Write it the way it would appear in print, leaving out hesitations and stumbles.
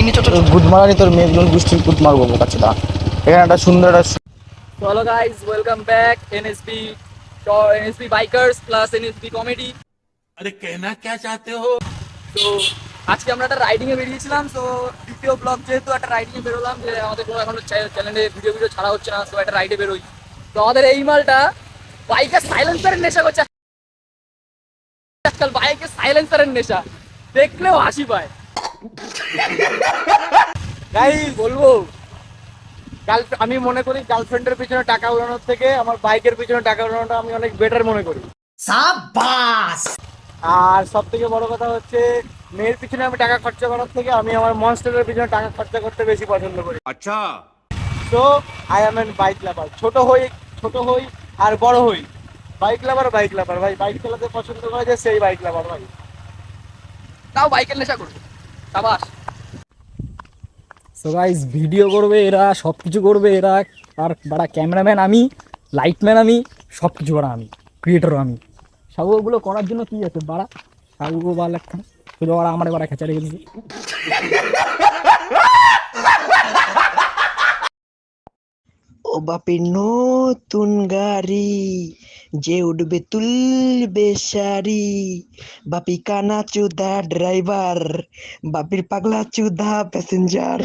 নিয়ে চল গুড মারানি তোর মেঘজন বৃষ্টির গুড মারবো কাছেটা এখানে একটা সুন্দর একটা hello guys, welcome back NSP NSP bikers plus NSP comedy. अरे कहना क्या चाहते हो। তো আজকে আমরা একটা রাইডিং এ বেরিয়েছিলাম। তো দ্বিতীয় ব্লগ যেহেতু একটা রাইডিং এ বেরোলাম, যে আমাদের কোনো এখনো চ্যানেলে ভিডিও ছাড়া হচ্ছে না, তো একটা রাইডে বেরোই। তো আমাদের এই মালটা বাইকের সাইলেন্সারের নেশা করছে আজকাল, বাইকের সাইলেন্সারের নেশা দেখলেও হাসি পায়। গাইস বলবো, আমি মনে করি গার্লফ্রেন্ডের পিছনে টাকা উড়ানোর থেকে আমার বাইকের পিছনে টাকা উড়ানোটা আমি অনেক বেটার মনে করি। शाबाश। আর সব থেকে বড় কথা হচ্ছে, মেয়ের পিছনে আমি টাকা খরচা করার থেকে আমি আমার মনস্টারের পিছনে টাকা খরচা করতে বেশি পছন্দ করি। अच्छा so I am N bike লাভার। ছোট হই আর বড় হই, বাইক লাভার ভাই। বাইক চালাতে পছন্দ করে যে সেই বাইক লাভার ভাই, তাও বাইকের নেশা করবে। সাবাস। সো গাইস, ভিডিও করবে এরা, সব কিছু করবে এরা। আর বাড়া ক্যামেরাম্যান আমি, লাইটম্যান আমি, সব কিছু করা আমি, ক্রিয়েটরও আমি। সবগুলো করার জন্য কি আছে বাড়া, সবগুলো ভালো লাগছে না, শুধু ওরা আমার বাড়া খেঁচা রেখে দিয়েছে। ও বাপি নতুন গাড়ি যে উঠবে তুলবে শাড়ি, বাপি কানা চুদা ড্রাইভার, বাপির পাগলা চুদা প্যাসেঞ্জার।